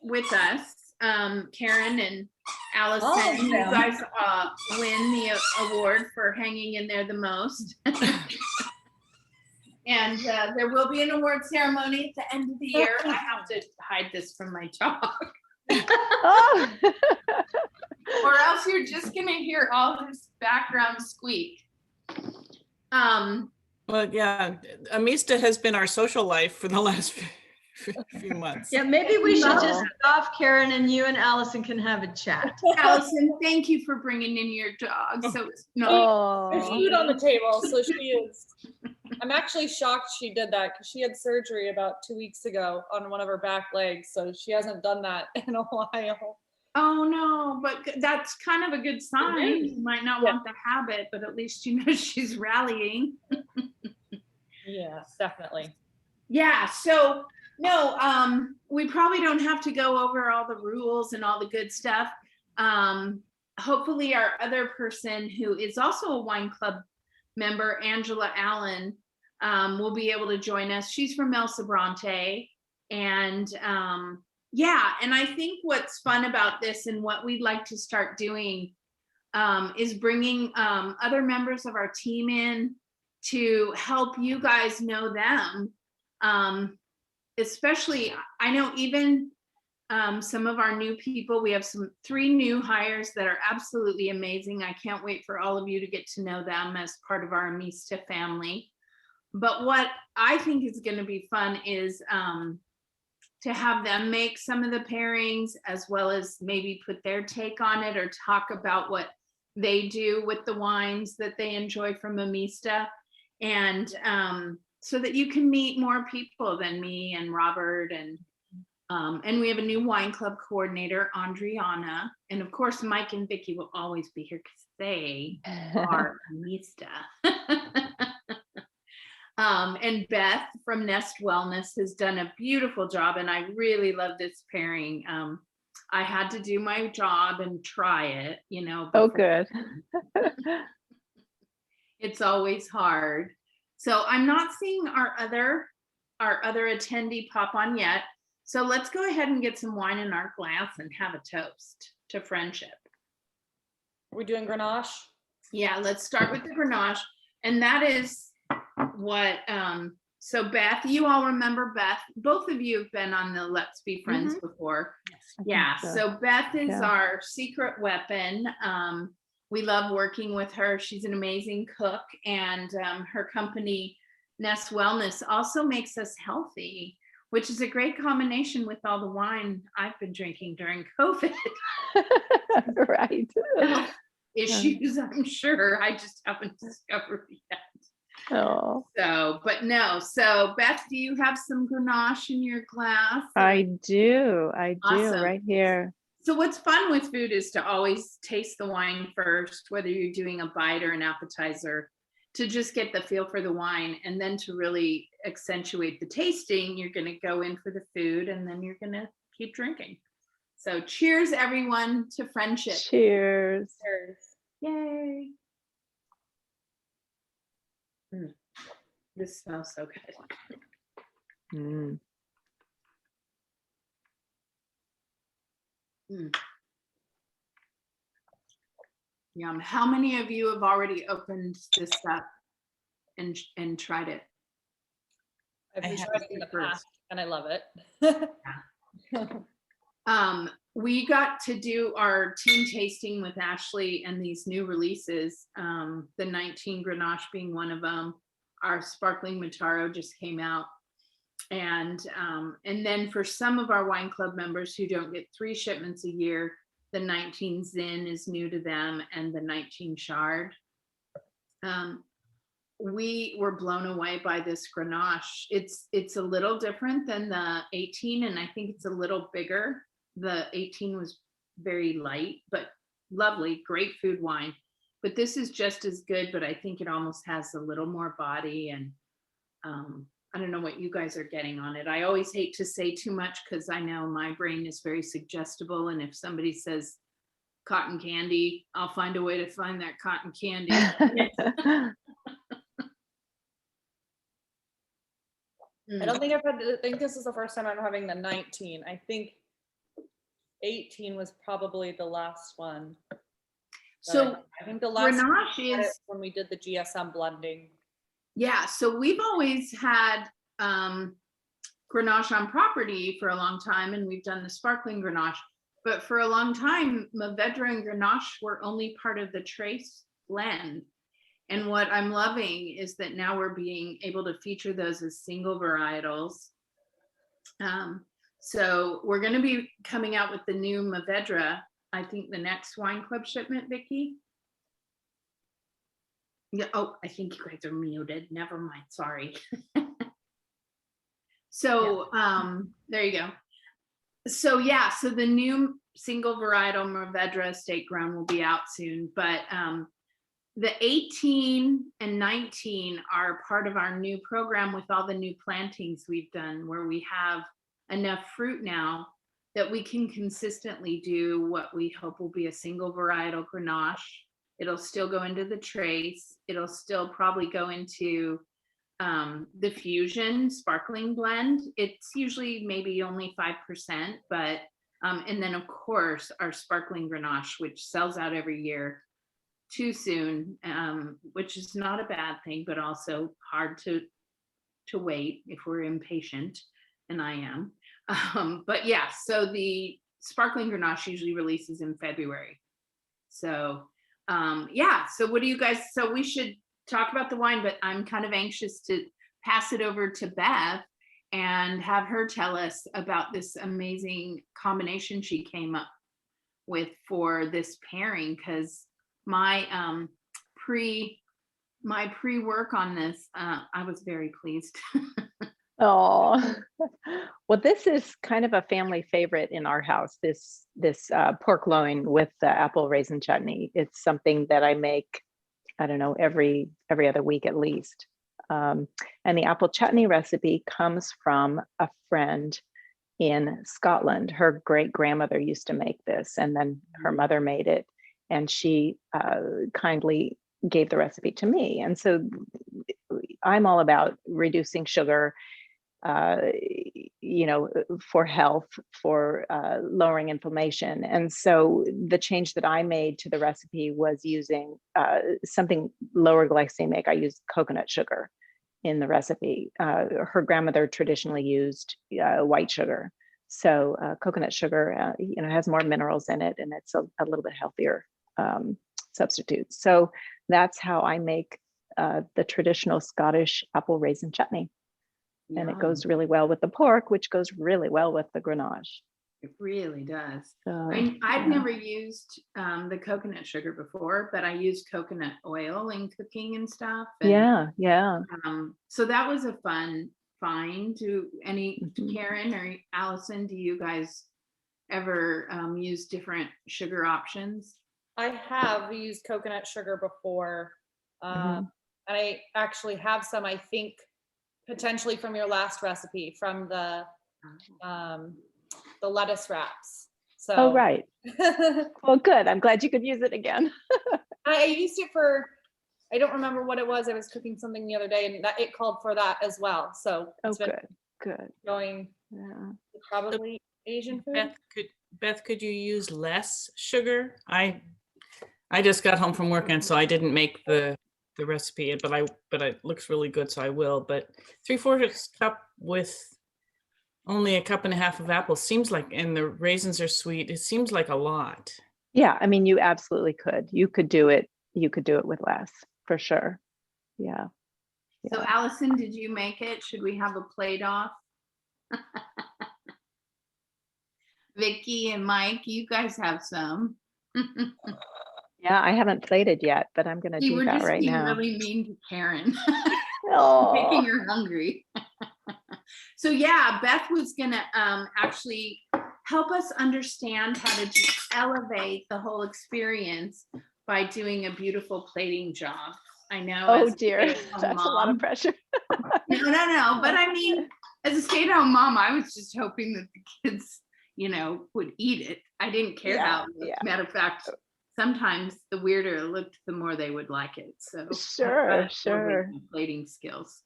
with us, Karen and Allison. Oh, You yeah. guys win the award for hanging in there the most. And there will be an award ceremony at the end of the year. I have to hide this from my dog. Oh. Or else you're just gonna hear all this background squeak. Well, yeah, Amista has been our social life for the last few months. Yeah, maybe we should just get off, Karen, and you and Allison can have a chat. Allison, thank you for bringing in your dog. So it's There's food on the table, so she is. I'm actually shocked she did that because she had surgery about 2 weeks ago on one of her back legs, so she hasn't done that in a while. Oh no, but that's kind of a good sign. You might not want the habit, but at least you know she's rallying. Yeah, definitely. Yeah, so no, we probably don't have to go over all the rules and all the good stuff. Hopefully our other person who is also a wine club member, Angela Allen, will be able to join us. She's from El Sobrante. And yeah, and I think what's fun about this and what we'd like to start doing is bringing other members of our team in to help you guys know them. Especially, I know even some of our new people, we have 3 new hires that are absolutely amazing. I can't wait for all of you to get to know them as part of our Amista family. But what I think is going to be fun is to have them make some of the pairings, as well as maybe put their take on it or talk about what they do with the wines that they enjoy from Amista. And so that you can meet more people than me and Robert. And we have a new wine club coordinator, Andriana. And of course, Mike and Vicky will always be here because they are Amista. And Beth from Nest Wellness has done a beautiful job, and I really love this pairing. I had to do my job and try it, you know. Oh, good. It's always hard. So I'm not seeing our other attendee pop on yet. So let's go ahead and get some wine in our glass and have a toast to friendship. Are we doing Grenache? Yeah, let's start with the Grenache. And that is what, so Beth, you all remember Beth. Both of you have been on the Let's Be Friends before. Yeah, so Beth is our secret weapon. We love working with her. She's an amazing cook, and her company, Nest Wellness, also makes us healthy, which is a great combination with all the wine I've been drinking during COVID. Right. Issues, I'm sure. I just haven't discovered yet. Oh. So, but no. So, Beth, do you have some Grenache in your glass? I do. Awesome. Right here. So what's fun with food is to always taste the wine first, whether you're doing a bite or an appetizer, to just get the feel for the wine. And then to really accentuate the tasting, you're going to go in for the food, and then you're going to keep drinking. So cheers, everyone, to friendship. Cheers. Cheers. Yay. This smells so good. Mm. Yum. How many of you have already opened this up and tried it? I've tried it in the past, and I love it. We got to do our team tasting with Ashley and these new releases, the 19 Grenache being one of them. Our Sparkling Mataro just came out. And then for some of our wine club members who don't get 3 shipments a year, the 19 Zin is new to them, and the 19 Chard. We were blown away by this Grenache. It's a little different than the 18, and I think it's a little bigger. The 18 was very light, but lovely, great food wine. But this is just as good, but I think it almost has a little more body. And I don't know what you guys are getting on it. I always hate to say too much because I know my brain is very suggestible. And if somebody says cotton candy, I'll find a way to find that cotton candy. I don't think I think this is the first time I'm having the 19. I think 18 was probably the last one. So I think the last one Grenache we had it is, when we did the GSM blending. yeah, so we've always had Grenache on property for a long time, and we've done the sparkling Grenache. But for a long time, Mourvedre and Grenache were only part of the Trace blend. And what I'm loving is that now we're being able to feature those as single varietals. So we're going to be coming out with the new Mourvedre, I think the next wine club shipment, Vicki. Yeah. Oh, I think you guys are muted. Never mind. Sorry. So there you go. So yeah, so the new single varietal Mourvedre estate grown will be out soon, but the 18 and 19 are part of our new program with all the new plantings we've done, where we have enough fruit now that we can consistently do what we hope will be a single varietal Grenache. It'll still go into the Trace. It'll still probably go into the Fusion sparkling blend. It's usually maybe only 5%, but and then of course our sparkling Grenache, which sells out every year too soon, which is not a bad thing, but also hard to wait if we're impatient, and I am. But yeah, so the sparkling Grenache usually releases in February. So yeah, so what do you guys, so we should talk about the wine, but I'm kind of anxious to pass it over to Beth and have her tell us about this amazing combination she came up with for this pairing, because my pre-work on this, I was very pleased. Oh, well, this is kind of a family favorite in our house. This pork loin with the apple raisin chutney. It's something that I make, I don't know, every other week at least. And the apple chutney recipe comes from a friend in Scotland. Her great grandmother used to make this, and then her mother made it, and she kindly gave the recipe to me. And so I'm all about reducing sugar, for health, for lowering inflammation. And so the change that I made to the recipe was using something lower glycemic. I used coconut sugar in the recipe. Her grandmother traditionally used white sugar. So coconut sugar, has more minerals in it, and it's a little bit healthier substitute. So that's how I make the traditional Scottish apple raisin chutney. And it goes really well with the pork, which goes really well with the Grenache. It really does. So, I've never used the coconut sugar before, but I used coconut oil in cooking and stuff. And, yeah. So that was a fun find. Karen or Allison, do you guys ever use different sugar options? I have used coconut sugar before. And I actually have some, I think, potentially from your last recipe, from the lettuce wraps. So. Oh, right. Well, good. I'm glad you could use it again. I used it for, I don't remember what it was. I was cooking something the other day, and that it called for that as well. So it's been good. going probably Asian food. Beth, could you use less sugar? I just got home from work, and so I didn't make the recipe, but it looks really good, so I will. But 3/4 cup with only 1.5 cups of apples seems like, and the raisins are sweet, it seems like a lot. Yeah, I mean, you absolutely could. You could do it with less, for sure. Yeah. So Allison, did you make it? Should we have a plate off? Vicki and Mike, you guys have some. Yeah, I haven't plated yet, but I'm going to do that right now. We're just being really mean to Karen. Oh. Making her hungry. So yeah, Beth was gonna actually help us understand how to just elevate the whole experience by doing a beautiful plating job. I know. Oh dear, that's a lot of pressure. No. But I mean, as a stay-at-home mom, I was just hoping that the kids, would eat it. I didn't care how. Matter of fact, sometimes the weirder it looked, the more they would like it. So Sure. plating skills.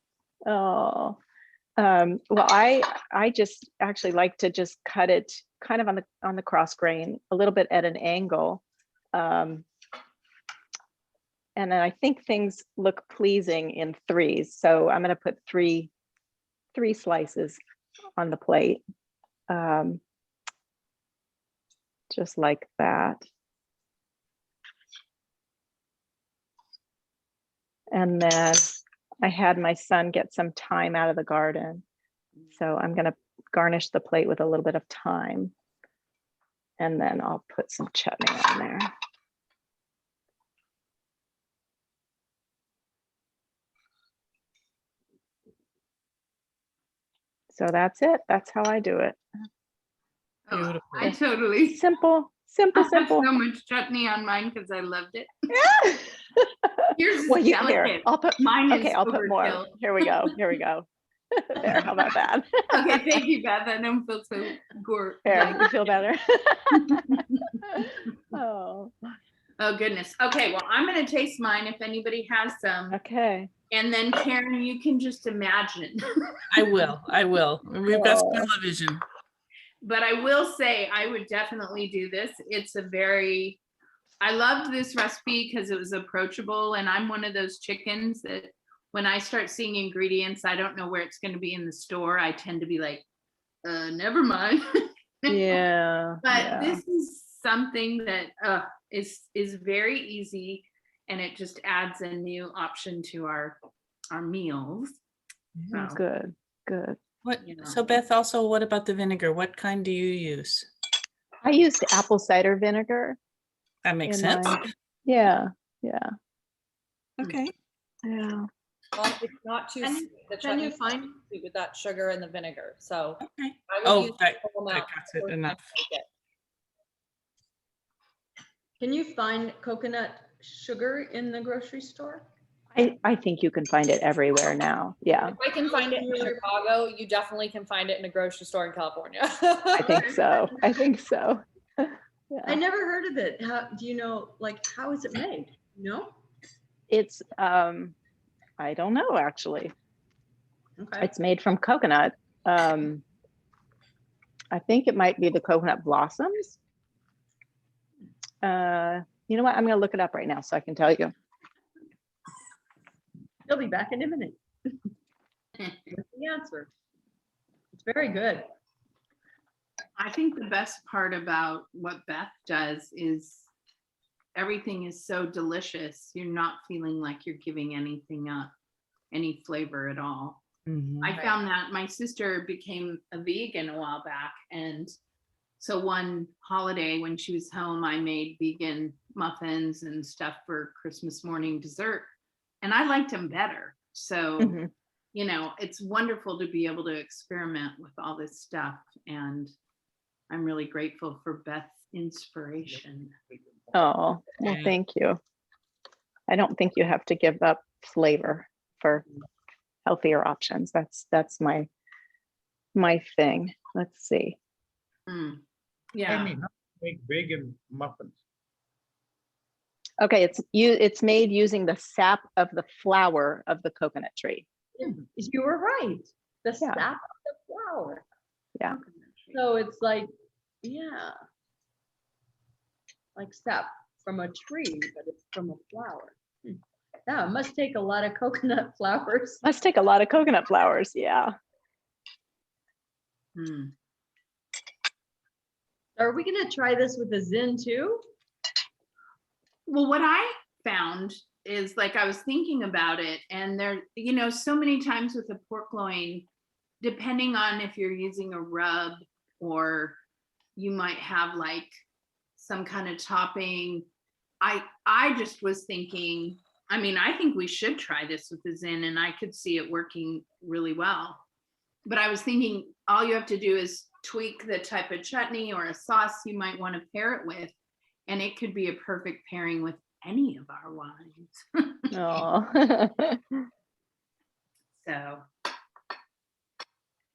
Oh, Well, I just actually like to just cut it kind of on the cross grain, a little bit at an angle. And then I think things look pleasing in threes. So I'm going to put three slices on the plate. Just like that. And then I had my son get some thyme out of the garden. So I'm going to garnish the plate with a little bit of thyme. And then I'll put some chutney on there. So that's it. That's how I do it. Oh, Beautiful. I totally. Simple, simple, I have simple. so much chutney on mine because I loved it. Yeah. Yours is Well, here, delicate. I'll put, Mine is okay, I'll put more. overkill. Here we go. Here we go. There, how about that? Okay, thank you, Beth. I don't feel so gore. There, you feel better? Oh, Oh, goodness. Okay, well, I'm going to taste mine if anybody has some. okay. And then Karen, you can just imagine. I will. We've got Oh. television. But I will say I would definitely do this. It's a very, I loved this recipe because it was approachable. And I'm one of those chickens that when I start seeing ingredients, I don't know where it's going to be in the store. I tend to be like, never mind. Yeah. But yeah. this is something that is very easy, and it just adds a new option to our meals. Yeah. So, Good, good. What? You know. So Beth, also, what about the vinegar? What kind do you use? I used apple cider vinegar. That makes in sense. mine. Yeah, yeah, Okay. yeah. Well, it's not too Can- sweet. The can you chutney's not find- too sweet with that sugar and the vinegar. So Okay. I would Oh, use that the full amount cuts the it first time enough. you make it. Can you find coconut sugar in the grocery store? I think you can find it everywhere now. Yeah, If I can find it in Chicago, you definitely can find it in a grocery store in California. I think so. I think so. I Yeah. never heard of it. How do you know, like, how is it made? No? It's I don't know actually. Okay. It's made from coconut. I think it might be the coconut blossoms. You know what? I'm gonna look it up right now so I can tell you. He'll be back in a minute. With the answer. It's very good. I think the best part about what Beth does is everything is so delicious. You're not feeling like you're giving anything up, any flavor at all. Mhm. I found that my sister became a vegan a while back. And so one holiday when she was home, I made vegan muffins and stuff for Christmas morning dessert. And I liked them better. So, Mhm. you know, it's wonderful to be able to experiment with all this stuff. And I'm really grateful for Beth's inspiration. Oh, well, Yeah. thank you. I don't think you have to give up flavor for healthier options. That's my thing. Let's see. Mm. I Yeah. mean, how to make vegan muffins. Okay, it's made using the sap of the flower of the coconut tree. You were right. The Yeah. sap of the flower. Yeah. So it's like, yeah. Like sap from a tree, but it's from a flower. Yeah, it must take a lot of coconut flowers. Must take a lot of coconut flowers. Yeah. Mm. Are we gonna try this with the Zin too? Well, what I found is like I was thinking about it, and there, you know, so many times with a pork loin, depending on if you're using a rub or you might have like some kind of topping. I just was thinking, I mean, I think we should try this with the Zin, and I could see it working really well. But I was thinking all you have to do is tweak the type of chutney or a sauce you might want to pair it with, and it could be a perfect pairing with any of our wines. Oh. So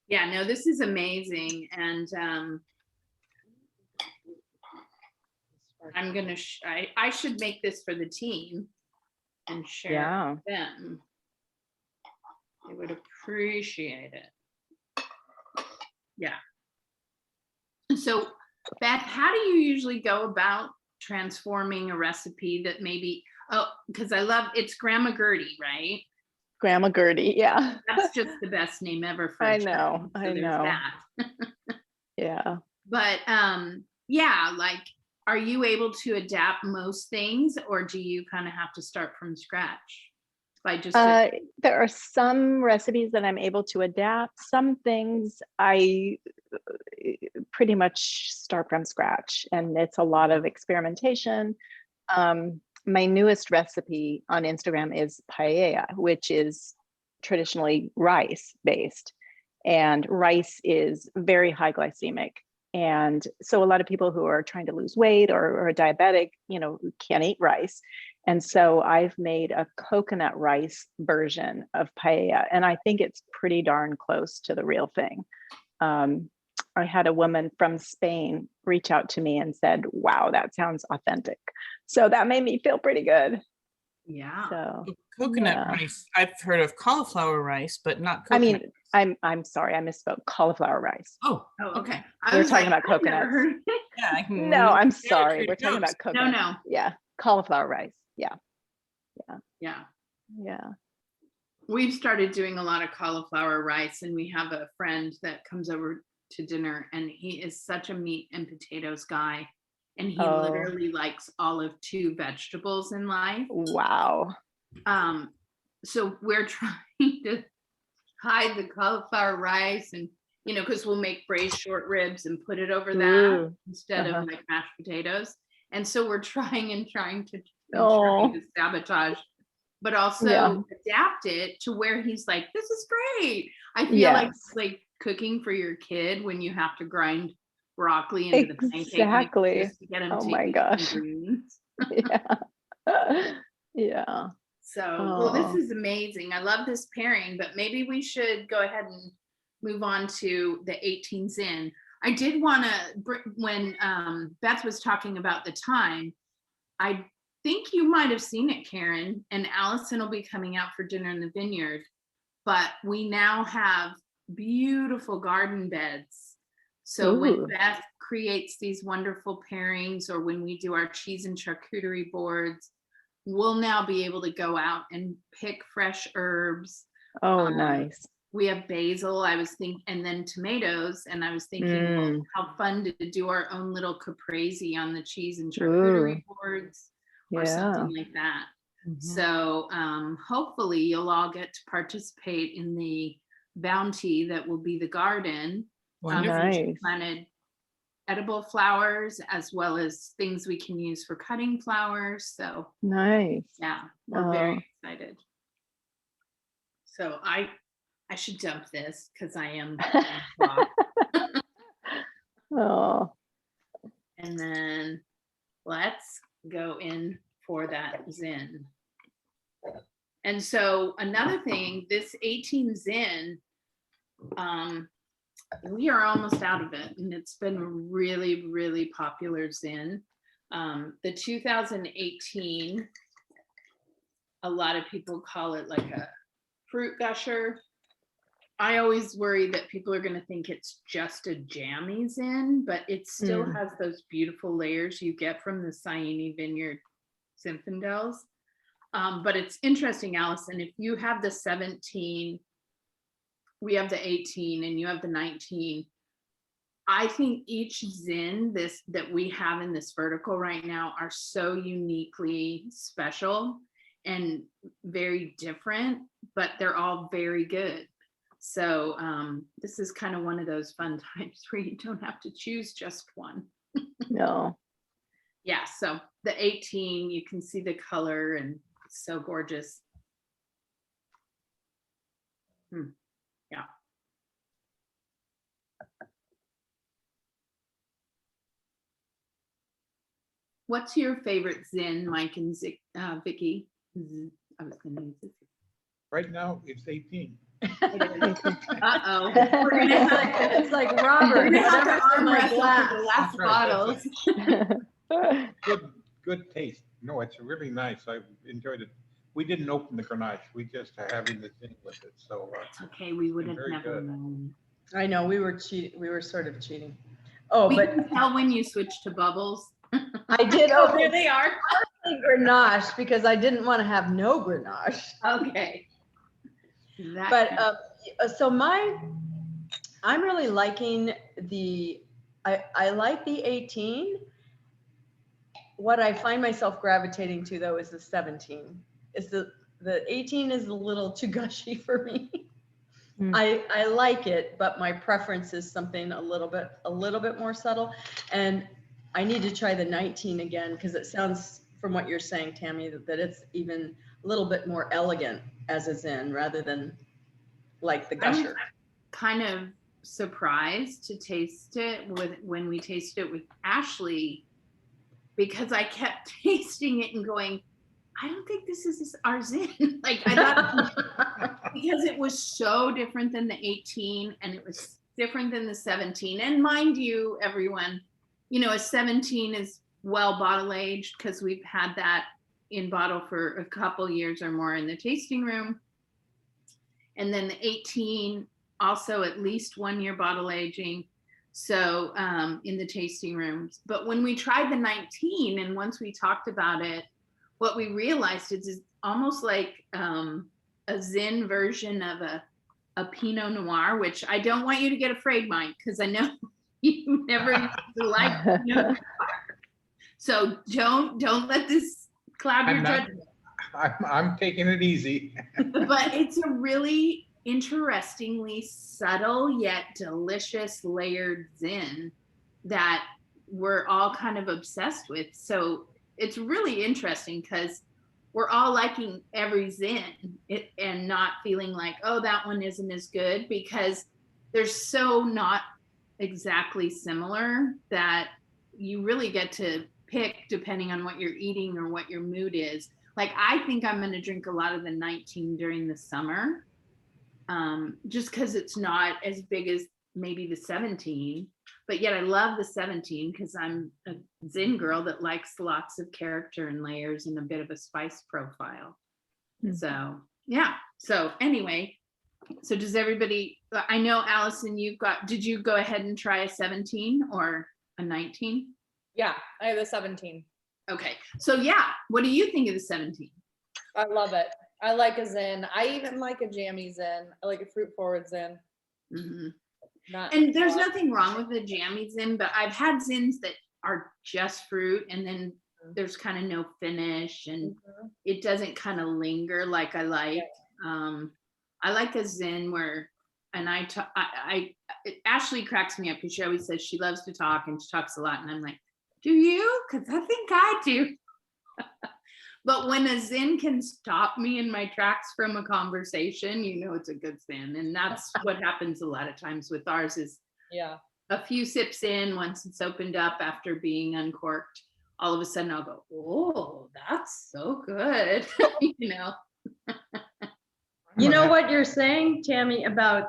yeah, no, this is amazing. And I'm gonna I should make this for the team and share it Yeah. with them. They would appreciate it. Yeah. So Beth, how do you usually go about transforming a recipe that maybe, oh, because I love, it's Grandma Gertie, right? Grandma Gertie, yeah. That's just the best name ever for a I child, know, so I there's know. that. Yeah. But yeah, like, are you able to adapt most things, or do you kind of have to start from scratch by just There are some recipes that I'm able to adapt. Some things I pretty much start from scratch, and it's a lot of experimentation. My newest recipe on Instagram is paella, which is traditionally rice based, and rice is very high glycemic. And so a lot of people who are trying to lose weight or are diabetic, can't eat rice. And so I've made a coconut rice version of paella, and I think it's pretty darn close to the real thing. I had a woman from Spain reach out to me and said, wow, that sounds authentic. So that made me feel pretty good. yeah. So Coconut yeah. rice. I've heard of cauliflower rice, but not I coconut. mean, I'm sorry, I misspoke. Cauliflower rice. Oh, Oh, okay. I We're was talking like, about I've never coconuts. heard- Yeah, I can. No, I'm yeah, sorry. Trader We're talking Joe's. about coconut. No. Yeah, cauliflower rice. Yeah, Yeah. yeah. We've started doing a lot of cauliflower rice, and we have a friend that comes over to dinner, and he is such a meat and potatoes guy. And he Oh. literally likes all of 2 vegetables in life. Wow. So we're trying to hide the cauliflower rice, and because we'll make braised short ribs and put it over that Ooh. instead Uh-huh. of like mashed potatoes. And so we're trying to Oh. sabotage, but also Yeah. adapt it to where he's like, this is great. I feel Yes. like it's like cooking for your kid when you have to grind broccoli into the pancake mix Exactly. just to get him Oh to my eat gosh. some greens. Yeah. Yeah. So, well, this Oh. is amazing. I love this pairing, but maybe we should go ahead and move on to the 18 Zin. I did want to, when Beth was talking about the time, I think you might have seen it, Karen, and Allison will be coming out for dinner in the vineyard, but we now have beautiful garden beds. So when Ooh. Beth creates these wonderful pairings, or when we do our cheese and charcuterie boards, we'll now be able to go out and pick fresh herbs. Oh, nice. We have basil, I was thinking, and then tomatoes. And I was thinking, well, how fun to do our own little caprese on the cheese and charcuterie boards or something like that. So hopefully you'll all get to participate in the bounty that will be the garden. Nice. We planted edible flowers as well as things we can use for cutting flowers. So Nice. yeah, we're very excited. So I should dump this because I am. Oh. And then let's go in for that Zin. And so another thing, this 18 Zin, we are almost out of it, and it's been a really, really popular Zin. The 2018, a lot of people call it like a fruit gusher. I always worry that people are going to think it's just a jammy Zin, but it still has those beautiful layers you get from the Siene Vineyard Zinfandels. But it's interesting, Allison, if you have the 17, we have the 18, and you have the 19, I think each Zin that we have in this vertical right now are so uniquely special and very different, but they're all very good. So this is kind of one of those fun times where you don't have to choose just one. No. Yeah, so the 18, you can see the color, and it's so gorgeous. Yeah. What's your favorite Zin, Mike and Vicky? I was going to use this. Right now, it's 18. Uh-oh. It's like Robert. We're gonna have to whatever's in arm my wrestle glass. for the last That's right, bottles. Good taste. No, it's really nice. I enjoyed it. We didn't open the Grenache. We just are having the thing with it. So It's okay, we would have very never good. known. I know, we were sort of cheating. Oh, We but can tell when you switch to bubbles. I did, Oh, okay, there they are. Grenache, because I didn't want to have no Grenache. Okay. That But, kind of- so I'm really liking I like the 18. What I find myself gravitating to though is the 17. Is the 18 is a little too gushy for me. Mm. I like it, but my preference is something a little bit more subtle. And I need to try the 19 again, because it sounds, from what you're saying, Tammy, that it's even a little bit more elegant as a Zin rather than like the I was Gusher. kind of surprised to taste it when we tasted it with Ashley, because I kept tasting it and going, I don't think this is our Zin. Like I thought, because it was so different than the 18 and it was different than the 17. And mind you, everyone, you know, a 17 is well bottle aged because we've had that in bottle for a couple years or more in the tasting room. And then the 18 also at least 1 year bottle aging. So in the tasting rooms. But when we tried the 19 and once we talked about it, what we realized is it's almost like a Zin version of a Pinot Noir, which I don't want you to get afraid, Mike, because I know you never used to like Pinot Noir. So don't let this cloud your I'm not- judgment. I'm taking it easy. But it's a really interestingly subtle yet delicious layered Zin that we're all kind of obsessed with. So it's really interesting because we're all liking every Zin and not feeling like, oh, that one isn't as good, because they're so not exactly similar that you really get to pick depending on what you're eating or what your mood is. Like, I think I'm going to drink a lot of the 19 during the summer, just because it's not as big as maybe the 17. But yet I love the 17 because I'm a Zin girl that likes lots of character and layers and a bit of a spice profile. Mm. So, yeah. So anyway, so does everybody, I know Allison, did you go ahead and try a 17 or a 19? Yeah, I have the 17. Okay. So yeah, what do you think of the 17? I love it. I like a Zin. I even like a jammy Zin. I like a fruit forward Zin. Mm-hmm. Not And there's nothing wrong with the jammy Zin, but I've had Zins that are just fruit and then there's kind of no finish and it doesn't kind of linger like I like. I like a Zin where, and Ashley cracks me up because she always says she loves to talk and she talks a lot. And I'm like, do you? Because I think I do. But when a Zin can stop me in my tracks from a conversation, you know it's a good Zin. And that's what happens a lot of times with ours is a few sips in, once it's opened up after being uncorked, all of a sudden I'll go, oh, that's so good. You know. You know what you're saying, Tammy, about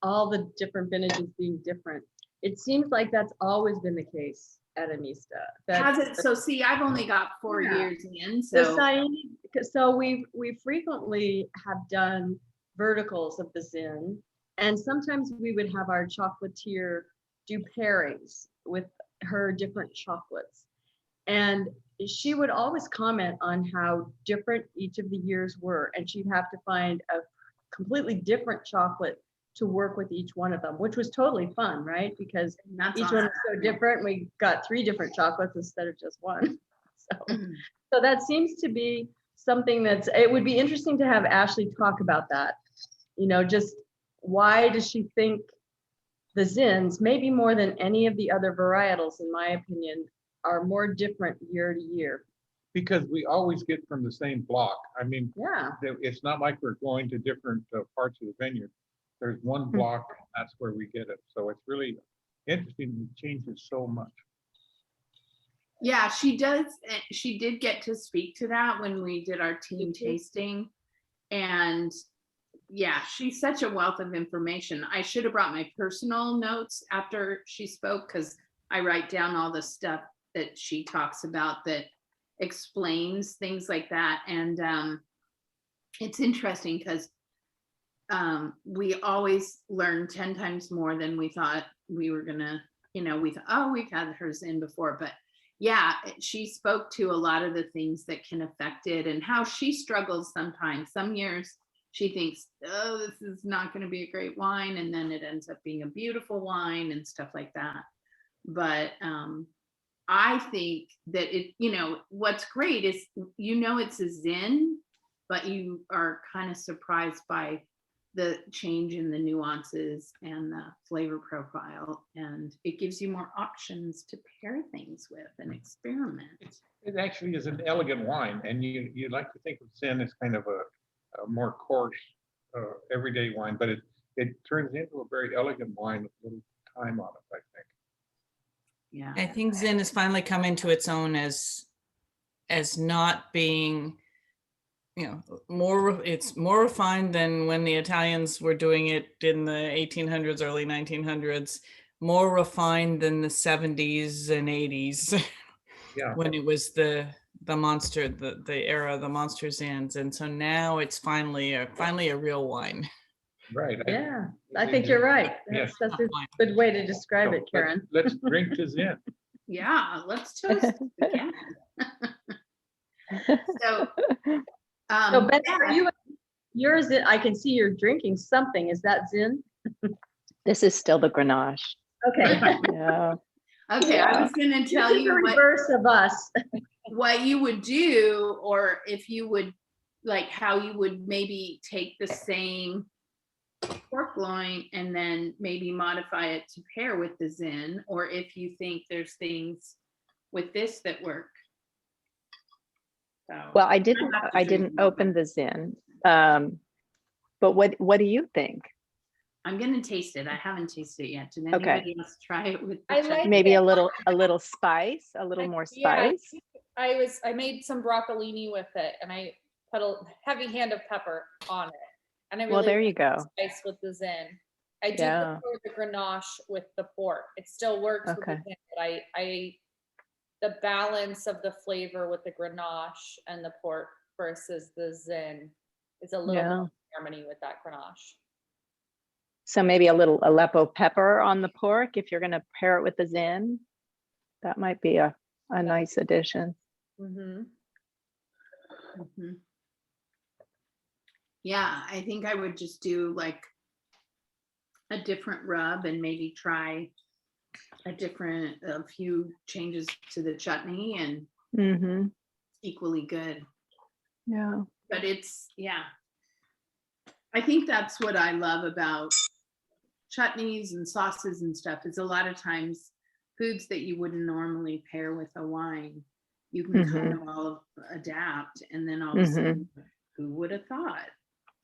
all the different vintages being different. It seems like that's always been the case at Amista. Has it? So see, I've only got 4 years in. So we frequently have done verticals of the Zin, and sometimes we would have our chocolatier do pairings with her different chocolates. And she would always comment on how different each of the years were, and she'd have to find a completely different chocolate to work with each one of them, which was totally fun, right? Because each one was so different. We got 3 different chocolates instead of just one. So that seems to be something it would be interesting to have Ashley talk about that. You know, just why does she think the Zins, maybe more than any of the other varietals, in my opinion, are more different year to year? Because we always get from the same block. I mean, Yeah. it's not like we're going to different parts of the vineyard. There's one block, that's where we get it. So it's really interesting. It changes so much. Yeah, she does. She did get to speak to that when we did our team tasting. And yeah, she's such a wealth of information. I should have brought my personal notes after she spoke because I write down all the stuff that she talks about that explains things like that. And it's interesting because we always learn 10 times more than we thought we were gonna, we thought, oh, we've had hers in before, but yeah, she spoke to a lot of the things that can affect it and how she struggles sometimes. Some years she thinks, oh, this is not going to be a great wine, and then it ends up being a beautiful wine and stuff like that. But I think that what's great is, it's a Zin, but you are kind of surprised by the change in the nuances and the flavor profile, and it gives you more options to pair things with and experiment. It actually is an elegant wine, and you like to think of Zin as kind of a more coarse, everyday wine, but it turns into a very elegant wine with a little time on it, I think. Yeah. I think Zin has finally come into its own as not being, it's more refined than when the Italians were doing it in the 1800s, early 1900s, more refined than the 70s and 80s. Yeah. When it was the monster, the era of the monster Zins. And so now it's finally a real wine. Right. Yeah, I think you're right. Yes. That's a good way to describe it, Karen. Let's drink to Zin. Yeah, let's toast again. So, So Beth, are yours, I can see you're drinking something. Is that Zin? This is still the Grenache. Okay. Yeah. okay, I was going to tell This is you the reverse of us. what you would do, or if you would, like how you would maybe take the same pork loin and then maybe modify it to pair with the Zin, or if you think there's things with this that work. So, Well, I have to drink didn't more, open the Zin. But what do you think? I'm gonna taste it. I haven't tasted it yet. Did Okay. anybody else try it with the I chutney? like Maybe it. a little spice, a little more Yeah, spice. I made some broccolini with it, and I put a heavy hand of pepper on it. And I really Well, there you like the go. spice with the Zin. I do Yeah. prefer the Grenache with the pork. It still works with the Okay. Zin, but the balance of the flavor with the Grenache and the pork versus the Zin is a little Yeah. more harmony with that Grenache. So maybe a little Aleppo pepper on the pork if you're going to pair it with the Zin. That might be a nice addition. Mm-hmm. Mhm. Yeah, I think I would just do like a different rub and maybe try a few changes to the chutney, and Mm-hmm. equally good. Yeah. But I think that's what I love about chutneys and sauces and stuff, is a lot of times foods that you wouldn't normally pair with a wine, you can kind of all adapt, and then all of a sudden, who would have thought?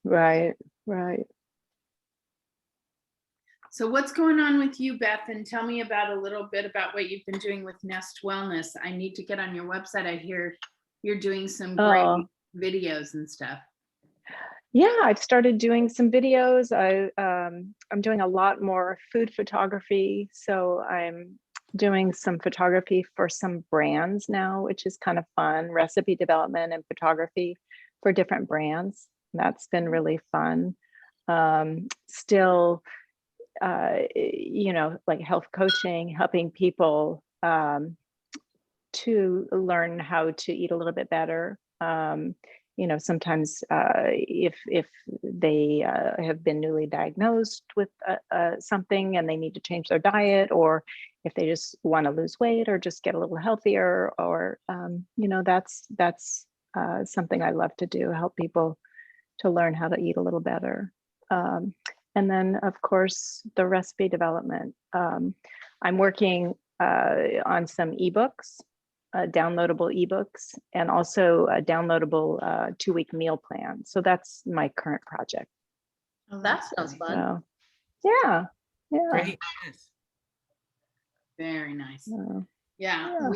Right. Right. So what's going on with you, Beth? And tell me a little bit about what you've been doing with Nest Wellness. I need to get on your website. I hear you're doing some great videos and stuff. Yeah, I've started doing some videos. I'm doing a lot more food photography. So I'm doing some photography for some brands now, which is kind of fun. Recipe development and photography for different brands. That's been really fun. Still, like health coaching, helping people to learn how to eat a little bit better. Sometimes if they have been newly diagnosed with something and they need to change their diet, or if they just want to lose weight or just get a little healthier, or that's something I love to do, help people to learn how to eat a little better. And then, of course, the recipe development. I'm working on some ebooks, downloadable ebooks, and also a downloadable 2-week meal plan. So that's my current project. Oh, That sounds fun. So, yeah. Great. Yes. very nice. So, Yeah,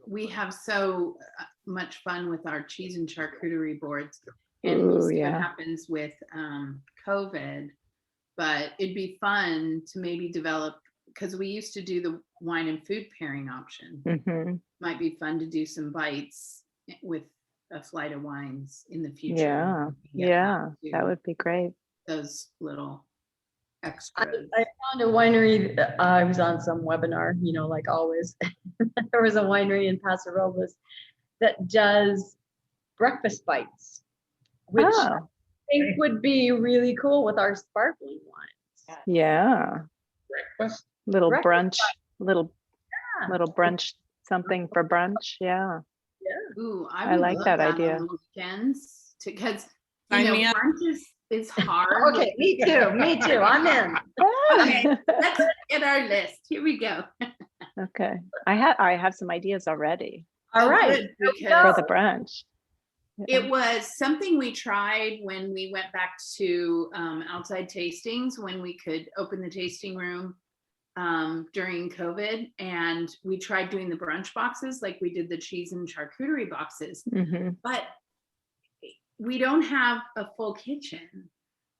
we have so much fun with our cheese and charcuterie boards, and we'll see what happens with COVID, but it'd be fun to maybe develop, because we used to do the wine and food pairing option. Might be fun to do some bites with a flight of wines in the future. Yeah, when we get yeah, back that to would be great. those little I extras. found a winery, I was on some webinar, like always. There was a winery in Paso Robles that does breakfast bites, which I Oh, think would be really cool with our sparkling wines. yeah, Breakfast? little Breakfast brunch, little Yeah. brunch, something for brunch. Yeah, Ooh, I would like love that on idea. the weekends because Sign me up. brunch is hard. Okay, me too, I'm in. Okay, let's get our list. Here we go. Okay, I have some ideas already All Oh, right. good, for because the brunch. it was something we tried when we went back to outside tastings, when we could open the tasting room during COVID. And we tried doing the brunch boxes, like we did the cheese and charcuterie boxes, Hmm. but we don't have a full kitchen.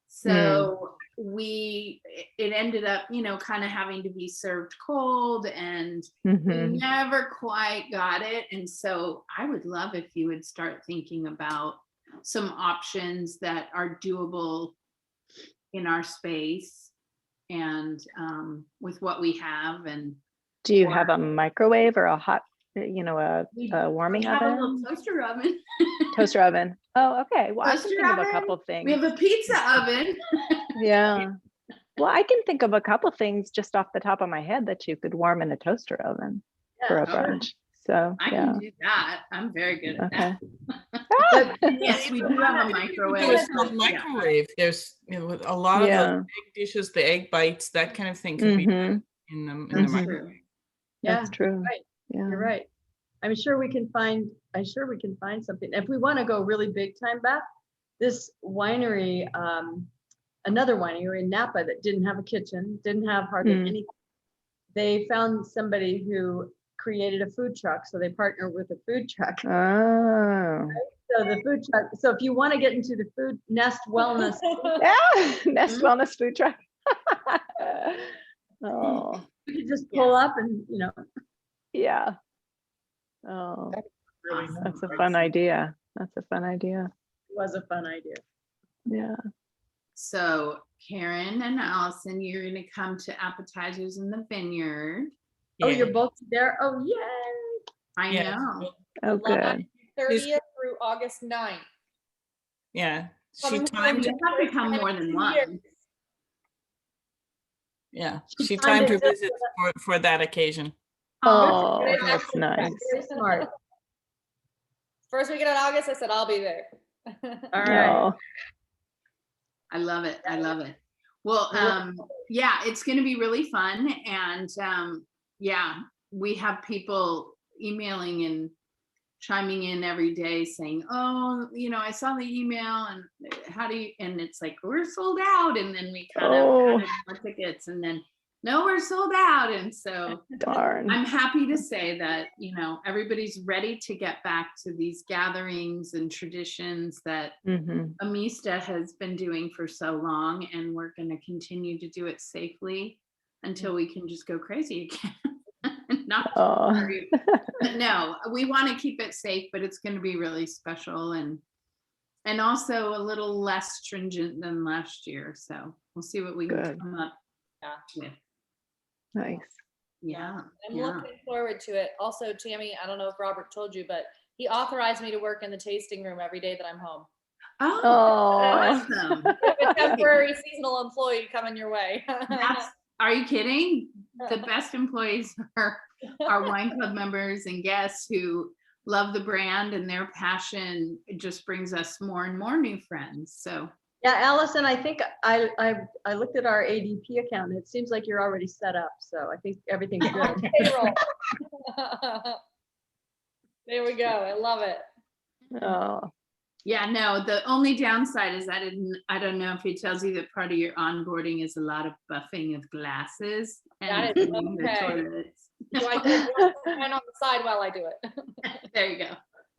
So it ended up, kind of having to be served cold, and we Hmm. never quite got it. And so I would love if you would start thinking about some options that are doable in our space and with what we have. And Do you have a microwave or a hot, a we warming have a little oven? toaster oven. Toaster oven. Oh, okay. Well, I can Toaster think of a oven. couple We things. have a pizza oven. Yeah. Well, I can think of a couple things just off the top of my head that you could warm in a toaster oven for a Yeah, sure. brunch. So, I yeah. can do that. I'm very good at Okay. that. Yes, we do have a microwave. Do a small Yeah. microwave. There's with a lot of those Yeah. egg dishes, the egg bites, that kind of thing could be Hmm. done in the That's Mhm. microwave. true. Yeah, That's true. right. Yeah. You're right. I'm sure we can find something. If we want to go really big time, Beth, this winery, another winery in Napa that didn't have a kitchen, didn't have hardly Mm. anything. They found somebody who created a food truck. So they partnered with a food truck. Oh. So the food truck, so if you want to get into the food Nest Wellness, Yeah. Nest Wellness food truck. Oh, you can just pull up and, yeah. Oh, Really Awesome. that's a fun idea. That's a fun idea. it was a fun idea. Yeah. So Karen and Allison, you're gonna come to appetizers in the vineyard. Oh, Yeah. you're both there? Oh, yay. I Yeah. know. Oh, July good. 30th through August 9th. Yeah. She Coming timed You home have to come more than one. Yeah. She She timed timed her it just visits for that occasion. Oh, Good. that's nice. Very smart. First weekend in August, I said, I'll be there. All right. Oh, I love it. I love it. Well, Well, yeah, it's going to be really fun. And yeah, we have people emailing and chiming in every day saying, oh, I saw the email and how do you, and it's like, we're sold out. And then we kind Oh. of added more tickets, and then, no, we're sold out. And so darn. I'm happy to say that, everybody's ready to get back to these gatherings and traditions that Hmm. Amista has been doing for so long, and we're going to continue to do it safely until we can just go crazy again. Not Oh. worry. But no, we want to keep it safe, but it's going to be really special and also a little less stringent than last year. So we'll see what we can Good. come up with. Nice. Yeah. I'm yeah. looking forward to it. Also, Tammy, I don't know if Robert told you, but he authorized me to work in the tasting room every day that I'm home. Oh, Oh. awesome. You have a temporary seasonal employee coming your way. Are you kidding? The best employees are wine club members and guests who love the brand, and their passion just brings us more and more new friends. So yeah, Allison, I think I looked at our ADP account and it seems like you're already set up. So I think everything's good. Payroll. There we go. I love it. Oh. yeah, no, the only downside is I don't know if it tells you that part of your onboarding is a lot of buffing of glasses and That is cleaning the okay. toilets. Do I do it on the side while I do it? There you go.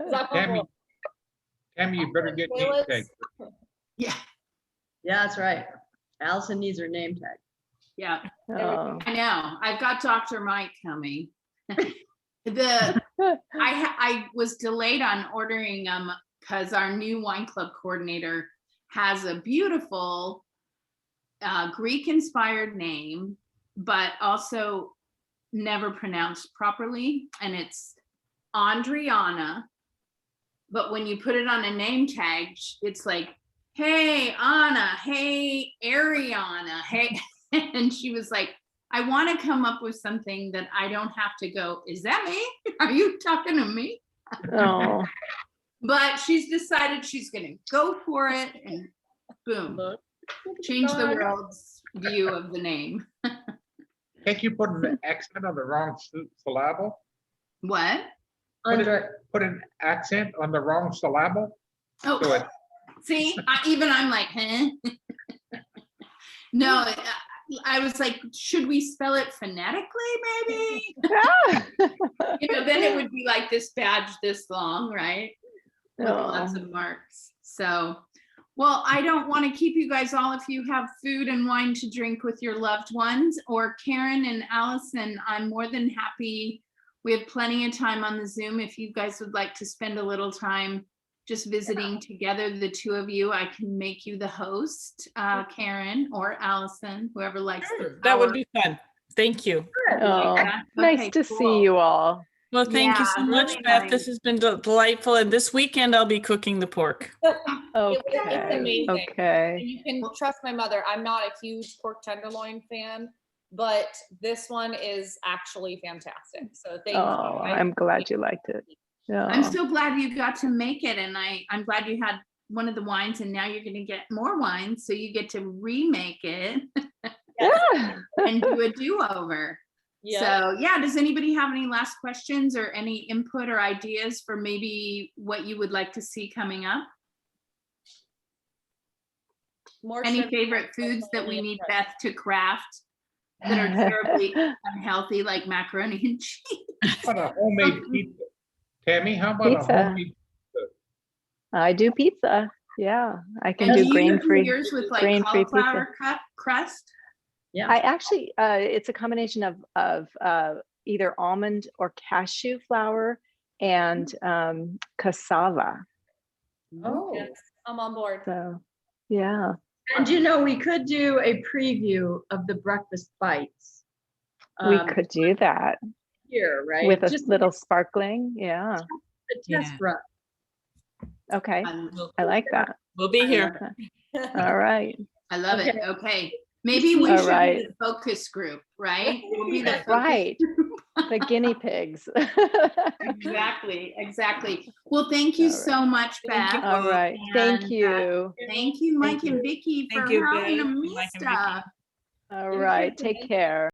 Is that Tammy, possible? Tammy, you better get name Toilets? tag. Yeah, Yeah, that's right. Allison needs her name tag. yeah. Oh. I know. I've got Dr. Mike coming. I was delayed on ordering because our new wine club coordinator has a beautiful Greek-inspired name, but also never pronounced properly, and it's Andriana. But when you put it on a name tag, it's like, hey, Anna, hey, Ariana, hey. And she was like, I want to come up with something that I don't have to go, is that me? Are you talking to me? Oh, But she's decided she's going to go for it, and boom, change the world's view of the name. Can't you put an accent on the wrong syllable? What? Put an accent on the wrong syllable? So Oh, it, see, I'm like, huh? No, I was like, should we spell it phonetically, maybe? Then it would be like this badge this long, right? With lots of marks. So, well, I don't want to keep you guys all if you have food and wine to drink with your loved ones, or Karen and Allison, I'm more than happy. We have plenty of time on the Zoom. If you guys would like to spend a little time just visiting together, the two of you, I can make you the host, Karen or Allison, whoever likes Sure, that would be fun. Thank you. Oh, Okay, nice to see cool. you all. Well, thank you Yeah, so much, really Beth. nice. This has been delightful. And this weekend I'll be cooking the pork. Okay, It's amazing. okay. And you can trust my mother. I'm not a huge pork tenderloin fan, but this one is actually fantastic. So thank you. Oh, I'm glad you liked it. I'm Yeah. so glad you got to make it, and I'm glad you had one of the wines, and now you're going to get more wines, so you get to remake it and do a do-over. Yeah. So yeah, does anybody have any last questions or any input or ideas for maybe what you would like to see coming up? More Any shrimp favorite and foods that we salmon need and Beth to craft that are terribly unhealthy, like macaroni and cheese? how about a homemade pizza? Tammy, how about a Pizza. homemade? I do pizza. Yeah, I can And do do you do grain-free. yours with like grain-free pizza. cauliflower crust? Yeah. I actually, it's a combination of either almond or cashew flour and cassava. Oh, Yes, I'm on board. So, yeah. and we could do a preview of the breakfast bites. We could do that Here, right? with a Just little sparkling. Yeah. a test Yeah. run. Okay. We'll, I like that. we'll be here. All right. I love it. Okay. Okay. Maybe we All should right. be the focus group, right? We'll be the That's focus right. group. The guinea pigs. Exactly, exactly. Well, thank you All right. so much, Thank you. Beth. All right. Thank And, you. Thank you, Mike Thank and Vicky, for Thank you, having Beth, me Mike and Vicky. stuff. All right. Take care.